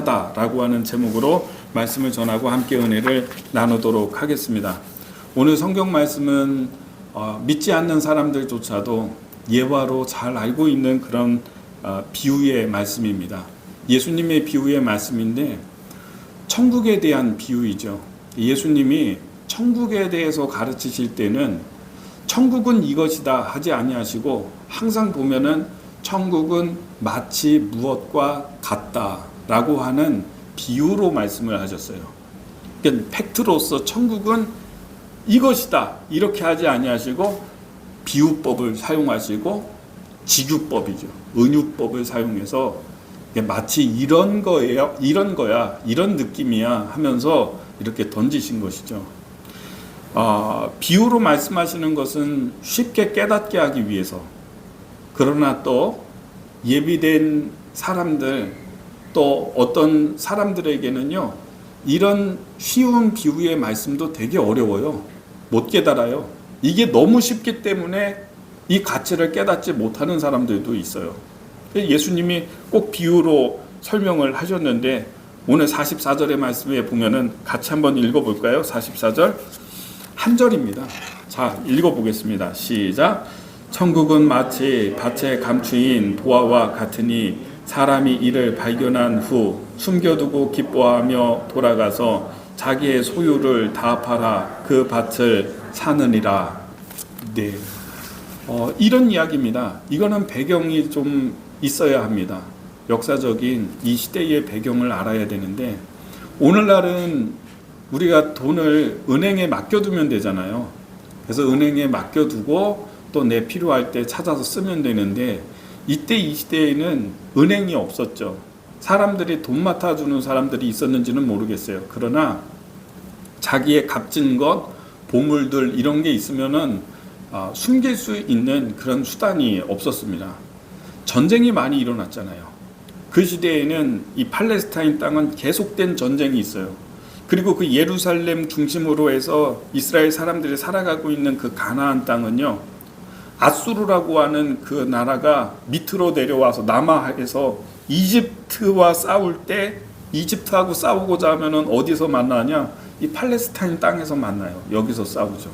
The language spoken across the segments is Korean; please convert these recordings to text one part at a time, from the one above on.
하다라고 하는 제목으로 말씀을 전하고 함께 은혜를 나누도록 하겠습니다. 오늘 성경 말씀은 믿지 않는 사람들조차도 예화로 잘 알고 있는 그런 비유의 말씀입니다. 예수님의 비유의 말씀인데 천국에 대한 비유이죠. 예수님이 천국에 대해서 가르치실 때는 천국은 이것이다 하지 아니하시고 항상 보면은 천국은 마치 무엇과 같다라고 하는 비유로 말씀을 하셨어요. 그러니까 팩트로서 천국은 이것이다 이렇게 하지 아니하시고 비유법을 사용하시고 직유법이죠. 은유법을 사용해서 마치 이런 거예요, 이런 거야, 이런 느낌이야 하면서 이렇게 던지신 것이죠. 비유로 말씀하시는 것은 쉽게 깨닫게 하기 위해서, 그러나 또 예비된 사람들, 또 어떤 사람들에게는요 이런 쉬운 비유의 말씀도 되게 어려워요. 못 깨달아요. 이게 너무 쉽기 때문에 이 가치를 깨닫지 못하는 사람들도 있어요. 예수님이 꼭 비유로 설명을 하셨는데 오늘 44절의 말씀에 보면은 같이 한번 읽어볼까요? 44절 한 절입니다. 자, 읽어보겠습니다. 시작. 천국은 마치 밭에 감추인 보화와 같으니 사람이 이를 발견한 후 숨겨두고 기뻐하며 돌아가서 자기의 소유를 다 팔아 그 밭을 사느니라. 네, 이런 이야기입니다. 이거는 배경이 좀 있어야 합니다. 역사적인 이 시대의 배경을 알아야 되는데, 오늘날은 우리가 돈을 은행에 맡겨두면 되잖아요. 그래서 은행에 맡겨두고 또 내 필요할 때 찾아서 쓰면 되는데, 이때 이 시대에는 은행이 없었죠. 사람들이 돈 맡아주는 사람들이 있었는지는 모르겠어요. 그러나 자기의 값진 것, 보물들 이런 게 있으면은 숨길 수 있는 그런 수단이 없었습니다. 전쟁이 많이 일어났잖아요. 그 시대에는 이 팔레스타인 땅은 계속된 전쟁이 있어요. 그리고 그 예루살렘 중심으로 해서 이스라엘 사람들이 살아가고 있는 그 가나안 땅은요, 아수르라고 하는 그 나라가 밑으로 내려와서 남하에서 이집트와 싸울 때, 이집트하고 싸우고자 하면은 어디서 만나냐? 이 팔레스타인 땅에서 만나요. 여기서 싸우죠.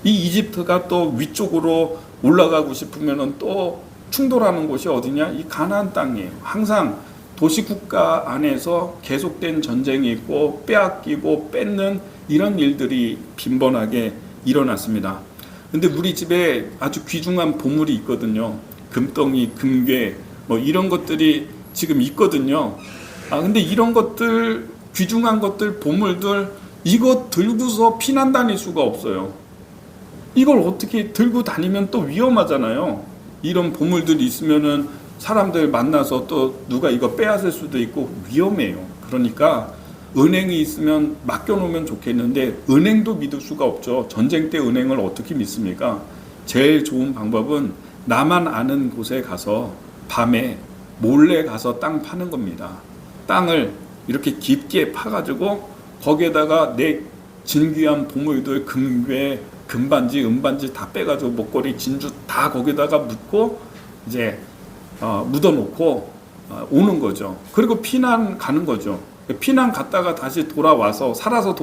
이 이집트가 또 위쪽으로 올라가고 싶으면은 또 충돌하는 곳이 어디냐? 이 가나안 땅이에요. 항상 도시국가 안에서 계속된 전쟁이 있고 빼앗기고 뺏는 이런 일들이 빈번하게 일어났습니다. 근데 우리 집에 아주 귀중한 보물이 있거든요. 금덩이, 금괴 뭐 이런 것들이 지금 있거든요. 근데 이런 것들, 귀중한 것들, 보물들 이거 들고서 피난 다닐 수가 없어요. 이걸 어떻게 들고 다니면 또 위험하잖아요. 이런 보물들이 있으면은 사람들 만나서 또 누가 이거 빼앗을 수도 있고 위험해요. 그러니까 은행이 있으면 맡겨놓으면 좋겠는데 은행도 믿을 수가 없죠. 전쟁 때 은행을 어떻게 믿습니까? 제일 좋은 방법은 나만 아는 곳에 가서 밤에 몰래 가서 땅 파는 겁니다. 땅을 이렇게 깊게 파가지고 거기에다가 내 진귀한 보물들, 금괴, 금반지, 은반지 다 빼가지고 목걸이, 진주 다 거기다가 묻고 이제 묻어놓고 오는 거죠. 그리고 피난 가는 거죠. 피난 갔다가 다시 돌아와서 살아서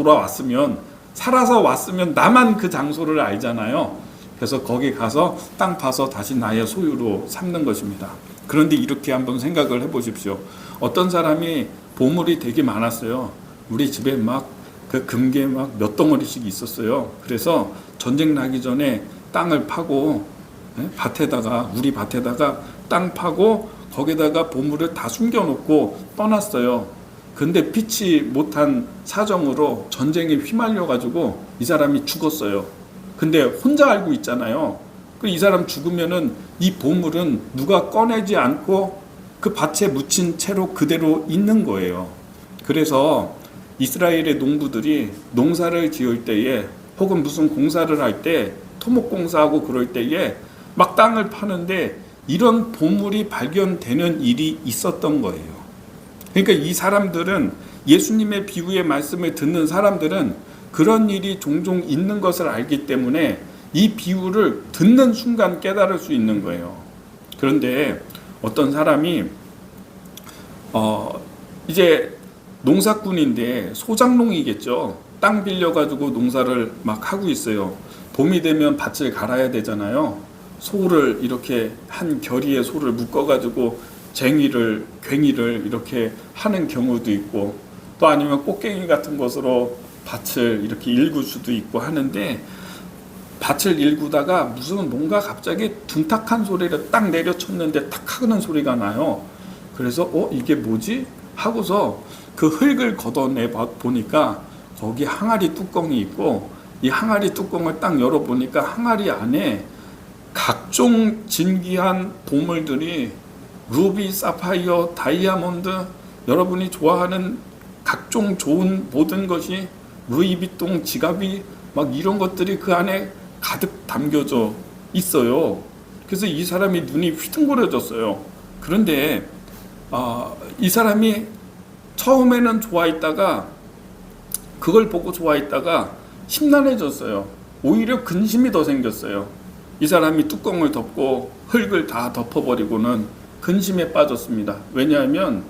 왔으면 나만 그 장소를 알잖아요. 그래서 거기 가서 땅 파서 다시 나의 소유로 삼는 것입니다. 그런데 이렇게 한번 생각을 해보십시오. 어떤 사람이 보물이 되게 많았어요. 우리 집에 막 그 금괴 막 몇 덩어리씩 있었어요. 그래서 전쟁 나기 전에 땅을 파고 우리 밭에다가 땅 파고 거기다가 보물을 다 숨겨놓고 떠났어요. 근데 피치 못한 사정으로 전쟁에 휘말려 가지고 이 사람이 죽었어요. 근데 혼자 알고 있잖아요. 이 사람 죽으면은 이 보물은 누가 꺼내지 않고 그 밭에 묻힌 채로 그대로 있는 거예요. 그래서 이스라엘의 농부들이 농사를 지을 때에 혹은 무슨 공사를 할 때 토목공사하고 그럴 때에 막 땅을 파는데 이런 보물이 발견되는 일이 있었던 거예요. 그러니까 이 사람들은, 예수님의 비유의 말씀을 듣는 사람들은 그런 일이 종종 있는 것을 알기 때문에 이 비유를 듣는 순간 깨달을 수 있는 거예요. 그런데 어떤 사람이 이제 농사꾼인데 소작농이겠죠. 땅 빌려가지고 농사를 막 하고 있어요. 봄이 되면 밭을 갈아야 되잖아요. 소를 이렇게 한 결의의 소를 묶어가지고 괭이를 이렇게 하는 경우도 있고, 또 아니면 꽃갱이 같은 것으로 밭을 이렇게 일굴 수도 있고 하는데, 밭을 일구다가 무슨 뭔가 갑자기 둔탁한 소리를 딱 내려쳤는데 탁 하는 소리가 나요. 그래서 이게 뭐지? 하고서 그 흙을 걷어내 보니까 거기 항아리 뚜껑이 있고, 이 항아리 뚜껑을 딱 열어보니까 항아리 안에 각종 진귀한 보물들이 루비, 사파이어, 다이아몬드, 여러분이 좋아하는 각종 좋은 모든 것이, 루이비통 지갑이 막 이런 것들이 그 안에 가득 담겨져 있어요. 그래서 이 사람이 눈이 휘둥그레졌어요. 그런데 이 사람이 처음에는 좋아했다가, 그걸 보고 좋아했다가 심란해졌어요. 오히려 근심이 더 생겼어요. 이 사람이 뚜껑을 덮고 흙을 다 덮어버리고는 근심에 빠졌습니다. 왜냐하면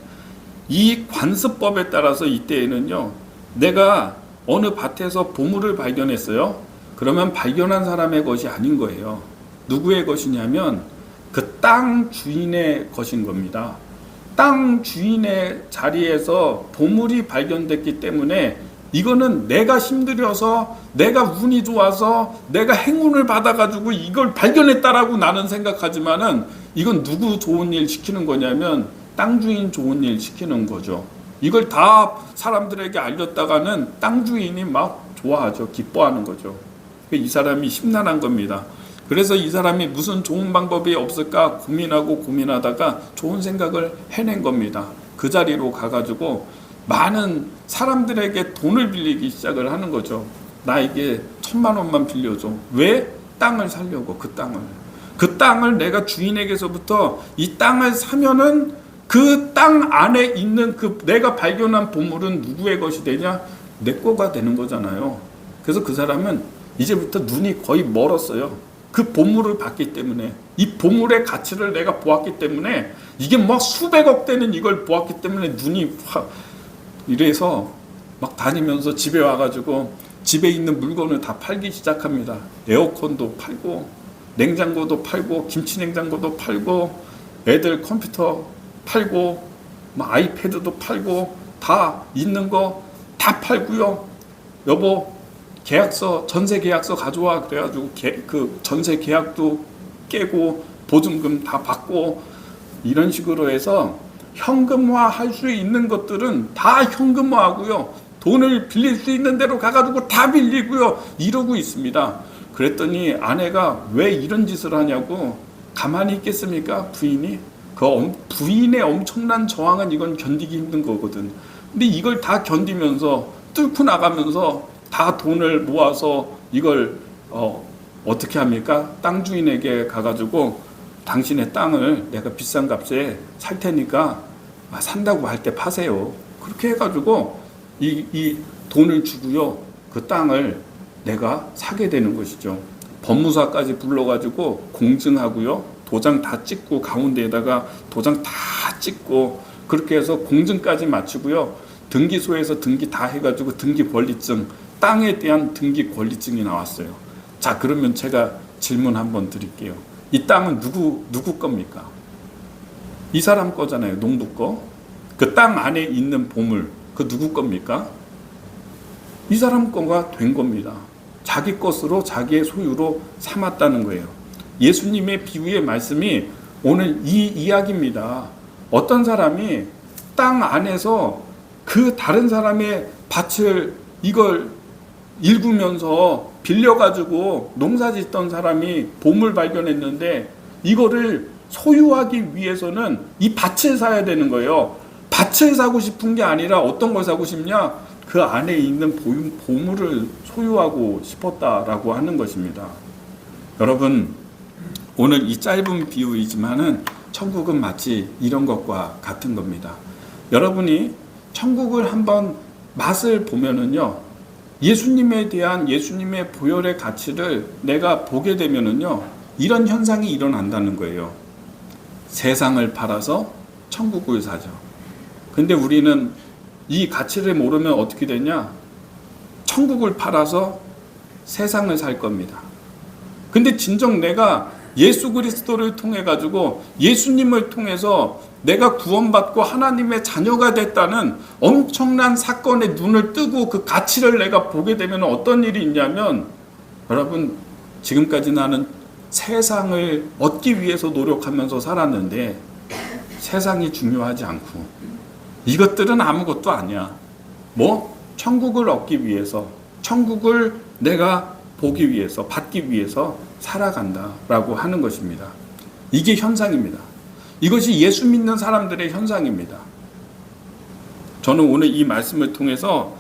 이 관습법에 따라서 이때에는요, 내가 어느 밭에서 보물을 발견했어요. 그러면 발견한 사람의 것이 아닌 거예요. 누구의 것이냐면 그 땅 주인의 것인 겁니다. 땅 주인의 자리에서 보물이 발견됐기 때문에 이거는 내가 힘들여서, 내가 운이 좋아서, 내가 행운을 받아가지고 이걸 발견했다라고 나는 생각하지만은, 이건 누구 좋은 일 시키는 거냐면 땅 주인 좋은 일 시키는 거죠. 이걸 다 사람들에게 알렸다가는 땅 주인이 막 좋아하죠. 기뻐하는 거죠. 이 사람이 심란한 겁니다. 그래서 이 사람이 무슨 좋은 방법이 없을까 고민하다가 좋은 생각을 해낸 겁니다. 그 자리로 가가지고 많은 사람들에게 돈을 빌리기 시작을 하는 거죠. 나에게 1,000만 원만 빌려줘. 왜? 땅을 사려고. 그 땅을 내가 주인에게서부터 이 땅을 사면은 그 땅 안에 있는 그 내가 발견한 보물은 누구의 것이 되냐? 내 거가 되는 거잖아요. 그래서 그 사람은 이제부터 눈이 거의 멀었어요. 그 보물을 봤기 때문에, 이 보물의 가치를 내가 보았기 때문에, 이게 막 수백억 되는 이걸 보았기 때문에 눈이 확, 이래서 막 다니면서 집에 와가지고 집에 있는 물건을 다 팔기 시작합니다. 에어컨도 팔고, 냉장고도 팔고, 김치 냉장고도 팔고, 애들 컴퓨터 팔고, 막 아이패드도 팔고, 다 있는 거 다 팔고요. 여보, 계약서, 전세 계약서 가져와. 그래가지고 그 전세 계약도 깨고 보증금 다 받고, 이런 식으로 해서 현금화 할 수 있는 것들은 다 현금화하고요. 돈을 빌릴 수 있는 대로 가가지고 다 빌리고요. 이러고 있습니다. 그랬더니 아내가 왜 이런 짓을 하냐고, 가만히 있겠습니까? 부인이? 부인의 엄청난 저항은 이건 견디기 힘든 거거든. 근데 이걸 다 견디면서 뚫고 나가면서 다 돈을 모아서 이걸 어떻게 합니까? 땅 주인에게 가가지고 당신의 땅을 내가 비싼 값에 살 테니까 산다고 할 때 파세요. 그렇게 해가지고 이 돈을 주고요. 그 땅을 내가 사게 되는 것이죠. 법무사까지 불러가지고 공증하고요. 도장 다 찍고, 가운데에다가 도장 다 찍고, 그렇게 해서 공증까지 마치고요. 등기소에서 등기 다 해가지고 등기 권리증, 땅에 대한 등기 권리증이 나왔어요. 자, 그러면 제가 질문 한번 드릴게요. 이 땅은 누구 겁니까? 이 사람 거잖아요. 농부 거. 그 땅 안에 있는 보물, 그 누구 겁니까? 이 사람 거가 된 겁니다. 자기 것으로, 자기의 소유로 삼았다는 거예요. 예수님의 비유의 말씀이 오늘 이 이야기입니다. 어떤 사람이 땅 안에서 그 다른 사람의 밭을 이걸 일구면서 빌려가지고 농사 짓던 사람이 보물 발견했는데, 이거를 소유하기 위해서는 이 밭을 사야 되는 거예요. 밭을 사고 싶은 게 아니라 어떤 걸 사고 싶냐? 그 안에 있는 보물을 소유하고 싶었다라고 하는 것입니다. 여러분, 오늘 이 짧은 비유이지만은 천국은 마치 이런 것과 같은 겁니다. 여러분이 천국을 한번 맛을 보면은요, 예수님에 대한 예수님의 보혈의 가치를 내가 보게 되면은요, 이런 현상이 일어난다는 거예요. 세상을 팔아서 천국을 사죠. 근데 우리는 이 가치를 모르면 어떻게 되냐? 천국을 팔아서 세상을 살 겁니다. 근데 진정 내가 예수 그리스도를 통해 가지고 예수님을 통해서 내가 구원받고 하나님의 자녀가 됐다는 엄청난 사건에 눈을 뜨고 그 가치를 내가 보게 되면 어떤 일이 있냐면, 여러분, 지금까지 나는 세상을 얻기 위해서 노력하면서 살았는데 세상이 중요하지 않고 이것들은 아무것도 아니야. 천국을 얻기 위해서, 천국을 내가 보기 위해서, 받기 위해서 살아간다라고 하는 것입니다. 이게 현상입니다. 이것이 예수 믿는 사람들의 현상입니다. 저는 오늘 이 말씀을 통해서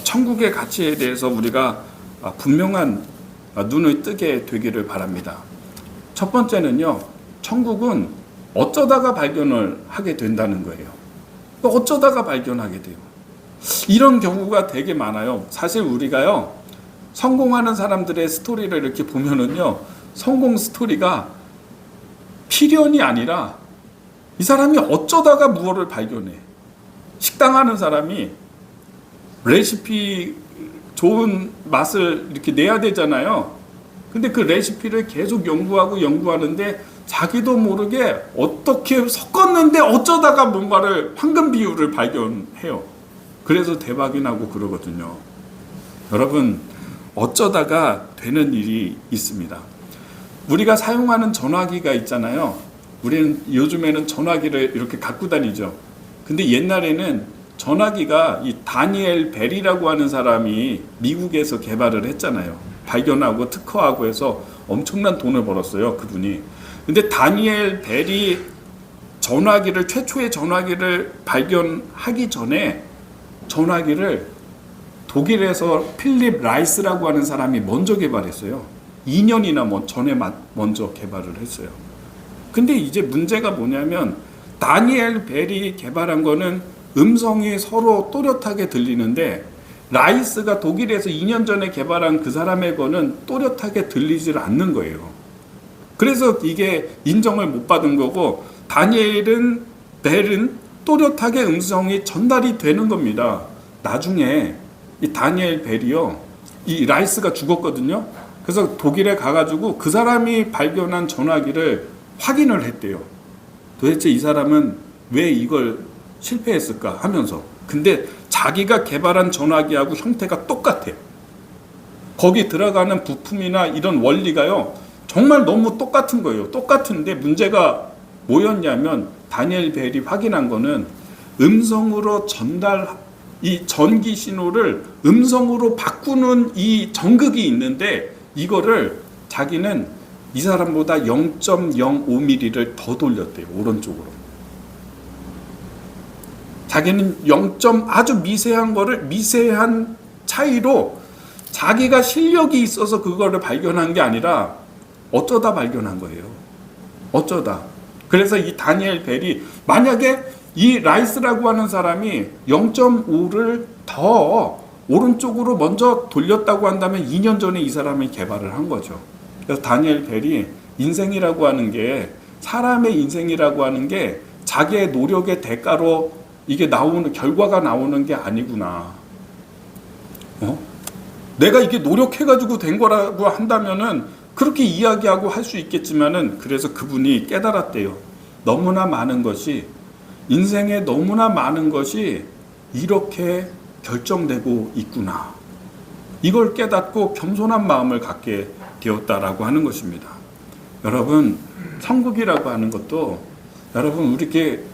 천국의 가치에 대해서 우리가 분명한 눈을 뜨게 되기를 바랍니다. 첫 번째는요, 천국은 어쩌다가 발견을 하게 된다는 거예요. 어쩌다가 발견하게 돼요. 이런 경우가 되게 많아요. 사실 우리가요, 성공하는 사람들의 스토리를 이렇게 보면은요, 성공 스토리가 필연이 아니라 이 사람이 어쩌다가 무엇을 발견해. 식당 하는 사람이 레시피 좋은 맛을 이렇게 내야 되잖아요. 근데 그 레시피를 계속 연구하는데 자기도 모르게 어떻게 섞었는데 어쩌다가 뭔가를 황금 비율을 발견해요. 그래서 대박이 나고 그러거든요. 여러분, 어쩌다가 되는 일이 있습니다. 우리가 사용하는 전화기가 있잖아요. 우리는 요즘에는 전화기를 이렇게 갖고 다니죠. 근데 옛날에는 전화기가 이 다니엘 벨이라고 하는 사람이 미국에서 개발을 했잖아요. 발견하고 특허하고 해서 엄청난 돈을 벌었어요, 그분이. 근데 다니엘 벨이 최초의 전화기를 발견하기 전에 전화기를 독일에서 필립 라이스라고 하는 사람이 먼저 개발했어요. 2년이나 전에 먼저 개발을 했어요. 근데 이제 문제가 뭐냐면, 다니엘 벨이 개발한 거는 음성이 서로 또렷하게 들리는데, 라이스가 독일에서 2년 전에 개발한 그 사람의 거는 또렷하게 들리질 않는 거예요. 그래서 이게 인정을 못 받은 거고, 벨은 또렷하게 음성이 전달이 되는 겁니다. 나중에 이 다니엘 벨이요, 이 라이스가 죽었거든요. 그래서 독일에 가가지고 그 사람이 발견한 전화기를 확인을 했대요. 도대체 이 사람은 왜 이걸 실패했을까 하면서. 근데 자기가 개발한 전화기하고 형태가 똑같아요. 거기 들어가는 부품이나 이런 원리가요, 정말 너무 똑같은 거예요. 똑같은데 문제가 뭐였냐면, 다니엘 벨이 확인한 거는 음성으로 이 전기 신호를 음성으로 바꾸는 이 전극이 있는데, 이거를 자기는 이 사람보다 0.05mm를 더 돌렸대요, 오른쪽으로. 자기는 아주 미세한 차이로 자기가 실력이 있어서 그거를 발견한 게 아니라 어쩌다 발견한 거예요. 어쩌다. 그래서 이 다니엘 벨이, 만약에 이 라이스라고 하는 사람이 0.5를 더 오른쪽으로 먼저 돌렸다고 한다면 2년 전에 이 사람이 개발을 한 거죠. 그래서 다니엘 벨이 인생이라고 하는 게, 사람의 인생이라고 하는 게 자기의 노력의 대가로 이게 결과가 나오는 게 아니구나. 내가 이게 노력해가지고 된 거라고 한다면은 그렇게 이야기하고 할 수 있겠지만은, 그래서 그분이 깨달았대요. 인생에 너무나 많은 것이 이렇게 결정되고 있구나. 이걸 깨닫고 겸손한 마음을 갖게 되었다라고 하는 것입니다. 여러분, 천국이라고 하는 것도, 여러분, 이렇게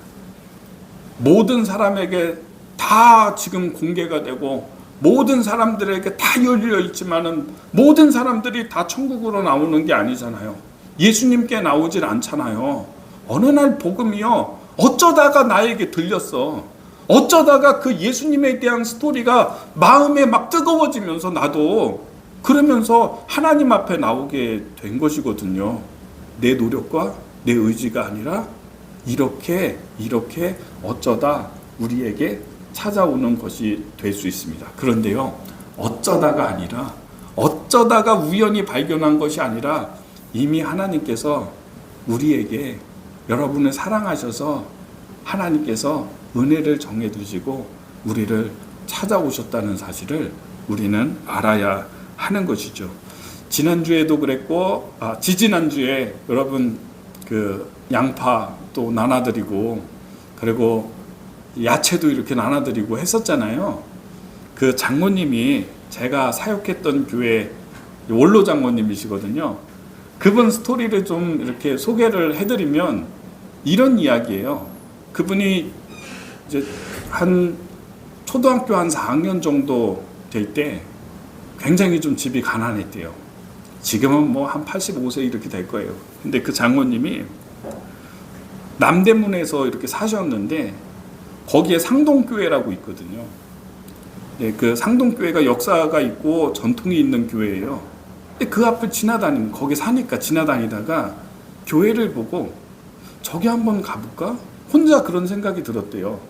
모든 사람에게 다 지금 공개가 되고 모든 사람들에게 다 열려 있지만은 모든 사람들이 다 천국으로 나오는 게 아니잖아요. 예수님께 나오질 않잖아요. 어느 날 복음이요, 어쩌다가 나에게 들렸어. 어쩌다가 그 예수님에 대한 스토리가 마음에 막 뜨거워지면서 나도 그러면서 하나님 앞에 나오게 된 것이거든요. 내 노력과 내 의지가 아니라 이렇게 어쩌다 우리에게 찾아오는 것이 될 수 있습니다. 그런데요, 어쩌다가 우연히 발견한 것이 아니라 이미 하나님께서 우리에게, 여러분을 사랑하셔서 하나님께서 은혜를 정해두시고 우리를 찾아오셨다는 사실을 우리는 알아야 하는 것이죠. 지난주에도 그랬고, 지지난주에 여러분 그 양파 또 나눠드리고, 그리고 야채도 이렇게 나눠드리고 했었잖아요. 그 장모님이 제가 사역했던 교회 원로 장모님이시거든요. 그분 스토리를 좀 이렇게 소개를 해드리면 이런 이야기예요. 그분이 이제 초등학교 한 4학년 정도 될 때 굉장히 좀 집이 가난했대요. 지금은 뭐 한 85세 이렇게 될 거예요. 근데 그 장모님이 남대문에서 이렇게 사셨는데 거기에 상동교회라고 있거든요. 네, 그 상동교회가 역사가 있고 전통이 있는 교회예요. 근데 그 앞을 지나다니면, 거기 사니까 지나다니다가 교회를 보고 저기 한번 가볼까? 혼자 그런 생각이 들었대요.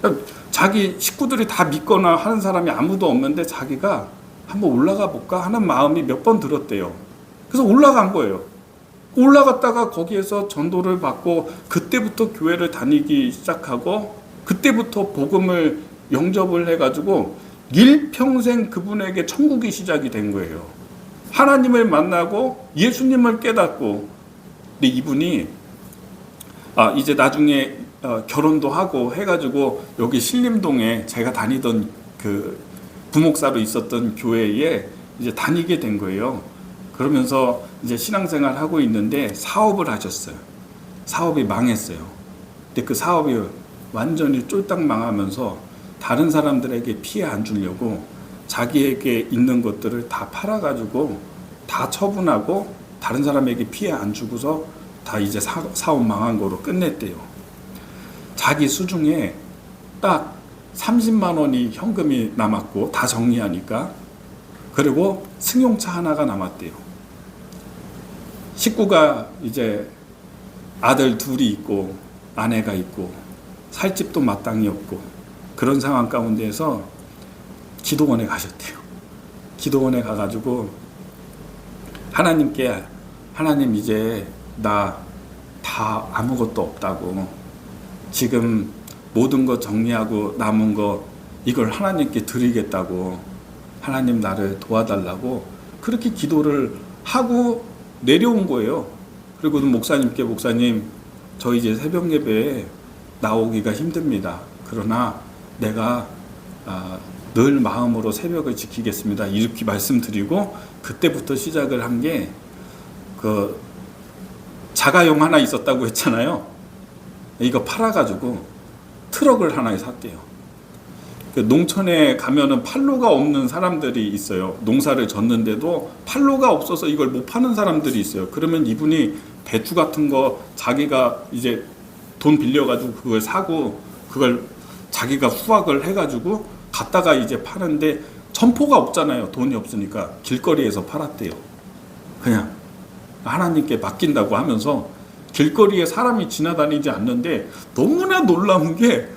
그러니까 자기 식구들이 다 믿거나 하는 사람이 아무도 없는데 자기가 한번 올라가 볼까 하는 마음이 몇 번 들었대요. 그래서 올라간 거예요. 올라갔다가 거기에서 전도를 받고 그때부터 교회를 다니기 시작하고 그때부터 복음을 영접을 해가지고 일평생 그분에게 천국이 시작이 된 거예요. 하나님을 만나고 예수님을 깨닫고. 근데 이분이 이제 나중에 결혼도 하고 해가지고 여기 신림동에 제가 다니던 그 부목사로 있었던 교회에 이제 다니게 된 거예요. 그러면서 이제 신앙생활 하고 있는데 사업을 하셨어요. 사업이 망했어요. 근데 그 사업이 완전히 쫄딱 망하면서 다른 사람들에게 피해 안 주려고 자기에게 있는 것들을 다 팔아가지고 다 처분하고 다른 사람에게 피해 안 주고서 다 이제 사업 망한 거로 끝냈대요. 자기 수중에 딱 30만 원이 현금이 남았고 다 정리하니까. 그리고 승용차 하나가 남았대요. 식구가 이제 아들 둘이 있고 아내가 있고 살 집도 마땅히 없고 그런 상황 가운데에서 기도원에 가셨대요. 기도원에 가가지고 하나님께, 하나님 이제 나 다 아무것도 없다고, 지금 모든 거 정리하고 남은 거 이걸 하나님께 드리겠다고, 하나님 나를 도와달라고 그렇게 기도를 하고 내려온 거예요. 그리고 목사님께, 목사님 저 이제 새벽 예배에 나오기가 힘듭니다. 그러나 내가 늘 마음으로 새벽을 지키겠습니다. 이렇게 말씀드리고 그때부터 시작을 한 게 그 자가용 하나 있었다고 했잖아요. 이거 팔아가지고 트럭을 하나 샀대요. 그 농촌에 가면은 판로가 없는 사람들이 있어요. 농사를 졌는데도 판로가 없어서 이걸 못 파는 사람들이 있어요. 그러면 이분이 배추 같은 거 자기가 이제 돈 빌려가지고 그걸 사고 그걸 자기가 수확을 해가지고 갖다가 이제 파는데 점포가 없잖아요. 돈이 없으니까 길거리에서 팔았대요. 그냥 하나님께 맡긴다고 하면서 길거리에 사람이 지나다니지 않는데 너무나 놀라운 게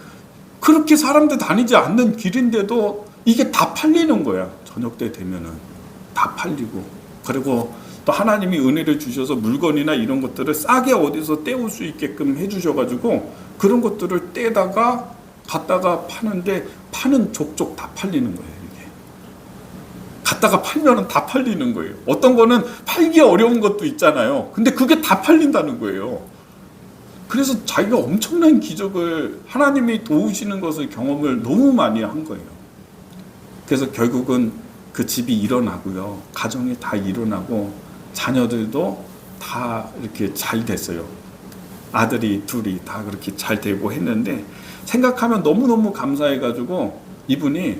그렇게 사람들 다니지 않는 길인데도 이게 다 팔리는 거야. 저녁 때 되면은 다 팔리고. 그리고 또 하나님이 은혜를 주셔서 물건이나 이런 것들을 싸게 어디서 떼올 수 있게끔 해주셔가지고 그런 것들을 떼다가 갖다가 파는데 파는 족족 다 팔리는 거예요. 이게 갖다가 팔면은 다 팔리는 거예요. 어떤 거는 팔기 어려운 것도 있잖아요. 근데 그게 다 팔린다는 거예요. 그래서 자기가 엄청난 기적을, 하나님이 도우시는 것을 경험을 너무 많이 한 거예요. 그래서 결국은 그 집이 일어나고요. 가정이 다 일어나고 자녀들도 다 이렇게 잘 됐어요. 아들이 둘이 다 그렇게 잘 되고 했는데 생각하면 너무너무 감사해가지고 이분이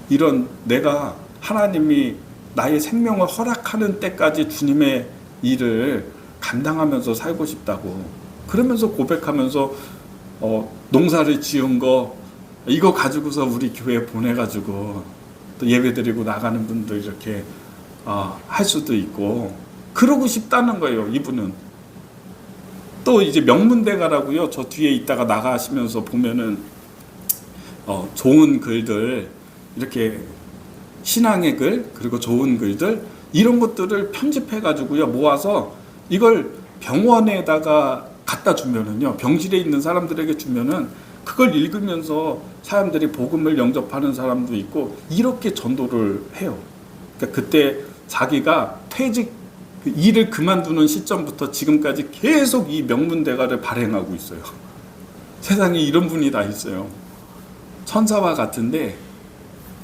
이런 내가 하나님이 나의 생명을 허락하는 때까지 주님의 일을 감당하면서 살고 싶다고 그러면서 고백하면서 농사를 지은 거 이거 가지고서 우리 교회에 보내가지고 또 예배드리고 나가는 분들 이렇게 할 수도 있고 그러고 싶다는 거예요. 이분은 또 이제 명문대가라고요. 저 뒤에 있다가 나가시면서 보면은 좋은 글들 이렇게 신앙의 글 그리고 좋은 글들 이런 것들을 편집해 가지고요 모아서 이걸 병원에다가 갖다 주면은요, 병실에 있는 사람들에게 주면은 그걸 읽으면서 사람들이 복음을 영접하는 사람도 있고 이렇게 전도를 해요. 그러니까 그때 자기가 퇴직 그 일을 그만두는 시점부터 지금까지 계속 이 명문대가를 발행하고 있어요. 세상에 이런 분이 다 있어요. 천사와 같은데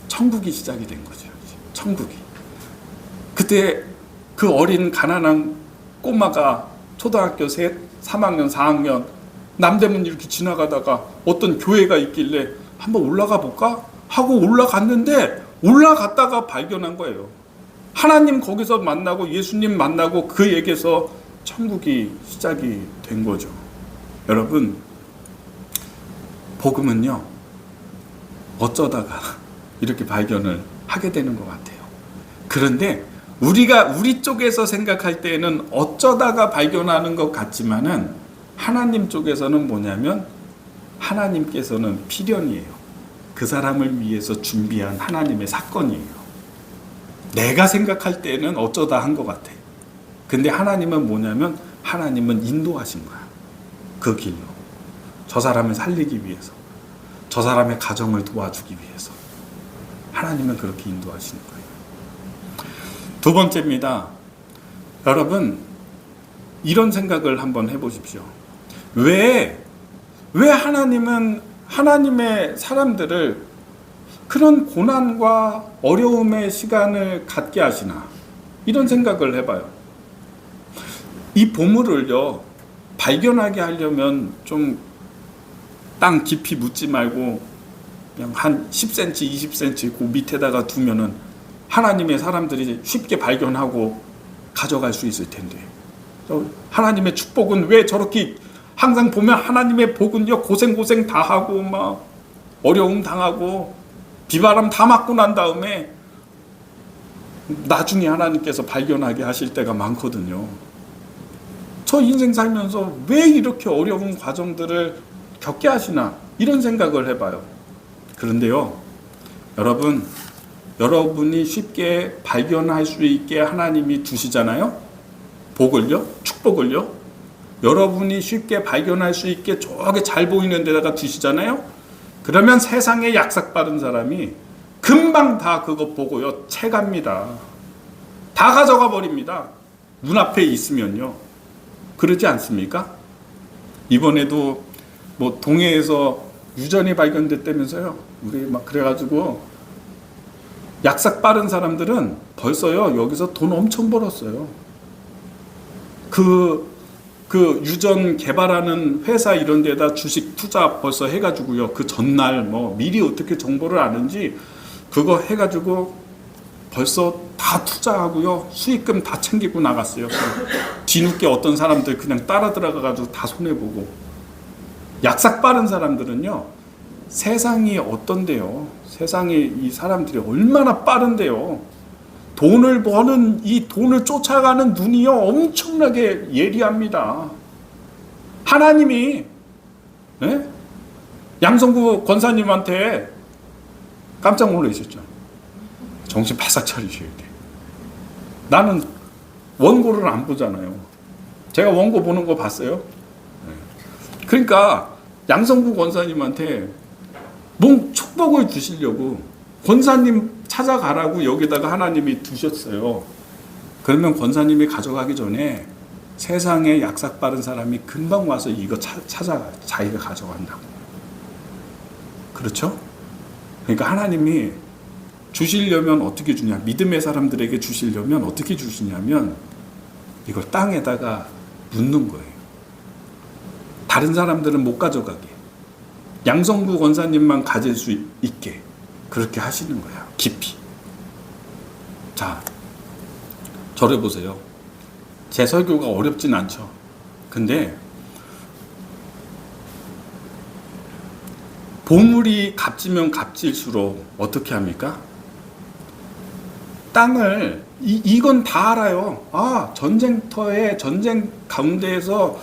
천국이 시작이 된 거죠. 천국이. 그때 그 어린 가난한 꼬마가 초등학교 3학년, 4학년 남대문 이렇게 지나가다가 어떤 교회가 있길래 한번 올라가 볼까? 하고 올라갔는데 올라갔다가 발견한 거예요. 하나님 거기서 만나고 예수님 만나고 그 얘기에서 천국이 시작이 된 거죠. 여러분, 복음은요, 어쩌다가 이렇게 발견을 하게 되는 것 같아요. 그런데 우리 쪽에서 생각할 때에는 어쩌다가 발견하는 것 같지만은 하나님 쪽에서는 뭐냐면 하나님께서는 필연이에요. 그 사람을 위해서 준비한 하나님의 사건이에요. 내가 생각할 때는 어쩌다 한 것 같아. 근데 하나님은 뭐냐면 하나님은 인도하신 거야. 그 길로. 저 사람을 살리기 위해서. 저 사람의 가정을 도와주기 위해서. 하나님은 그렇게 인도하시는 거예요. 두 번째입니다. 여러분, 이런 생각을 한번 해보십시오. 왜 하나님은 하나님의 사람들을 그런 고난과 어려움의 시간을 갖게 하시나? 이런 생각을 해봐요. 이 보물을요, 발견하게 하려면 좀 땅 깊이 묻지 말고 그냥 한 10cm, 20cm 그 밑에다가 두면은 하나님의 사람들이 쉽게 발견하고 가져갈 수 있을 텐데. 하나님의 축복은 왜 저렇게 항상 보면 하나님의 복은요, 고생 다 하고 막 어려움 당하고 비바람 다 맞고 난 다음에 나중에 하나님께서 발견하게 하실 때가 많거든요. 저 인생 살면서 왜 이렇게 어려운 과정들을 겪게 하시나, 이런 생각을 해봐요. 그런데요, 여러분이 쉽게 발견할 수 있게 하나님이 두시잖아요. 복을요, 축복을요. 여러분이 쉽게 발견할 수 있게 저기 잘 보이는 데다가 두시잖아요. 그러면 세상에 약삭빠른 사람이 금방 다 그거 보고요, 채갑니다. 다 가져가 버립니다. 눈앞에 있으면요. 그러지 않습니까? 이번에도 뭐 동해에서 유전이 발견됐다면서요. 우리 막 그래가지고 약삭빠른 사람들은 벌써요, 여기서 돈 엄청 벌었어요. 그 유전 개발하는 회사 이런 데다 주식 투자 벌써 해가지고요, 그 전날 뭐 미리 어떻게 정보를 아는지 그거 해가지고 벌써 다 투자하고요, 수익금 다 챙기고 나갔어요. 뒤늦게 어떤 사람들 그냥 따라 들어가가지고 다 손해보고. 약삭빠른 사람들은요, 세상이 어떤데요? 세상에 이 사람들이 얼마나 빠른데요? 돈을 버는 이 돈을 쫓아가는 눈이요, 엄청나게 예리합니다. 하나님이 양성구 권사님한테 깜짝 놀라셨죠. 정신 바싹 차리셔야 돼. 나는 원고를 안 보잖아요. 제가 원고 보는 거 봤어요. 그러니까 양성구 권사님한테 뭔 축복을 주시려고 권사님 찾아가라고 여기다가 하나님이 두셨어요. 그러면 권사님이 가져가기 전에 세상에 약삭빠른 사람이 금방 와서 이거 찾아가, 자기가 가져간다고. 그렇죠? 그러니까 하나님이 주시려면 어떻게 주냐, 믿음의 사람들에게 주시려면 어떻게 주시냐면 이걸 땅에다가 묻는 거예요. 다른 사람들은 못 가져가게, 양성구 권사님만 가질 수 있게 그렇게 하시는 거야. 깊이. 자, 저를 보세요. 제 설교가 어렵진 않죠. 근데 보물이 값지면 값질수록 어떻게 합니까? 땅을 이건 다 알아요. 아, 전쟁터에 전쟁 가운데에서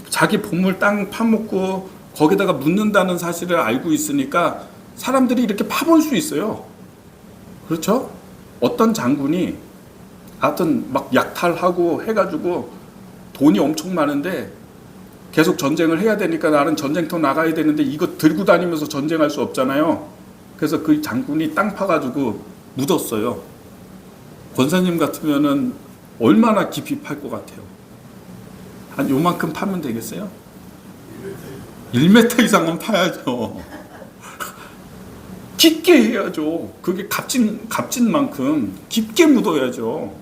자기 보물 땅 파먹고 거기다가 묻는다는 사실을 알고 있으니까 사람들이 이렇게 파볼 수 있어요. 그렇죠? 어떤 장군이 하여튼 막 약탈하고 해가지고 돈이 엄청 많은데 계속 전쟁을 해야 되니까 나는 전쟁터 나가야 되는데 이거 들고 다니면서 전쟁할 수 없잖아요. 그래서 그 장군이 땅 파가지고 묻었어요. 권사님 같으면은 얼마나 깊이 팔 것 같아요? 한 요만큼 파면 되겠어요? 1m 이상은 파야죠. 깊게 해야죠. 그게 값진 만큼 깊게 묻어야죠.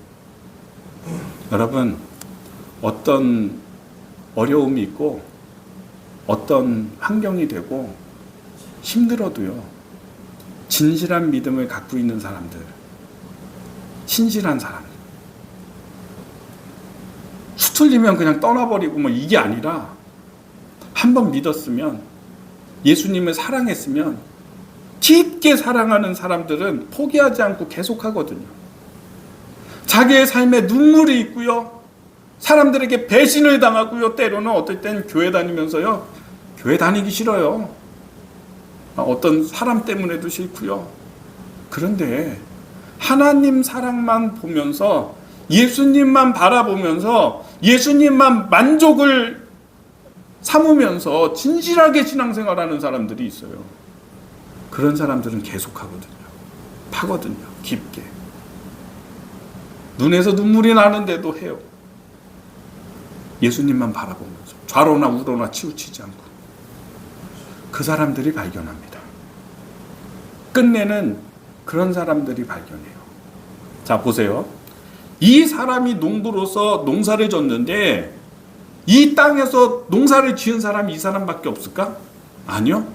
여러분, 어떤 어려움이 있고 어떤 환경이 되고 힘들어도요, 진실한 믿음을 갖고 있는 사람들, 신실한 사람, 수틀리면 그냥 떠나버리고 뭐 이게 아니라 한번 믿었으면, 예수님을 사랑했으면 깊게 사랑하는 사람들은 포기하지 않고 계속하거든요. 자기의 삶에 눈물이 있고요, 사람들에게 배신을 당하고요, 때로는 어떨 땐 교회 다니면서요, 교회 다니기 싫어요. 어떤 사람 때문에도 싫고요. 그런데 하나님 사랑만 보면서, 예수님만 바라보면서, 예수님만 만족을 삼으면서 진실하게 신앙생활하는 사람들이 있어요. 그런 사람들은 계속하거든요. 파거든요. 깊게. 눈에서 눈물이 나는데도 해요. 예수님만 바라보면서 좌로나 우로나 치우치지 않고. 그 사람들이 발견합니다. 끝내는 그런 사람들이 발견해요. 자, 보세요. 이 사람이 농부로서 농사를 졌는데 이 땅에서 농사를 지은 사람이 이 사람밖에 없을까? 아니요.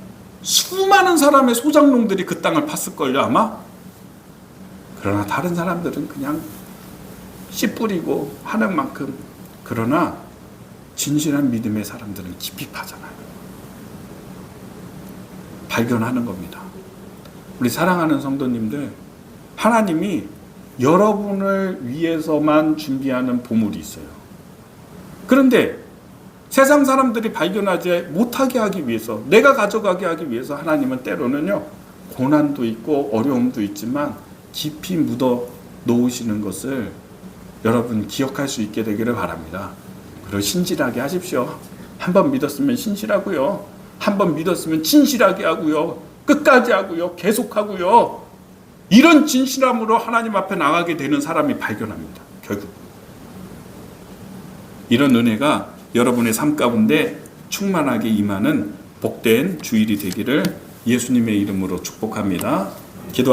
수많은 사람의 소작농들이 그 땅을 팠을걸요, 아마? 그러나 다른 사람들은 그냥 씨 뿌리고 하는 만큼. 그러나 진실한 믿음의 사람들은 깊이 파잖아요. 발견하는 겁니다. 우리 사랑하는 성도님들, 하나님이 여러분을 위해서만 준비하는 보물이 있어요. 그런데 세상 사람들이 발견하지 못하게 하기 위해서, 내가 가져가게 하기 위해서 하나님은 때로는요, 고난도 있고 어려움도 있지만 깊이 묻어 놓으시는 것을 여러분 기억할 수 있게 되기를 바랍니다. 그리고 신실하게 하십시오. 한번 믿었으면 신실하고요, 한번 믿었으면 진실하게 하고요, 끝까지 하고요, 계속하고요. 이런 진실함으로 하나님 앞에 나가게 되는 사람이 발견합니다. 결국 이런 은혜가 여러분의 삶 가운데 충만하게 임하는 복된 주일이 되기를 예수님의 이름으로 축복합니다. 기도하겠습니다.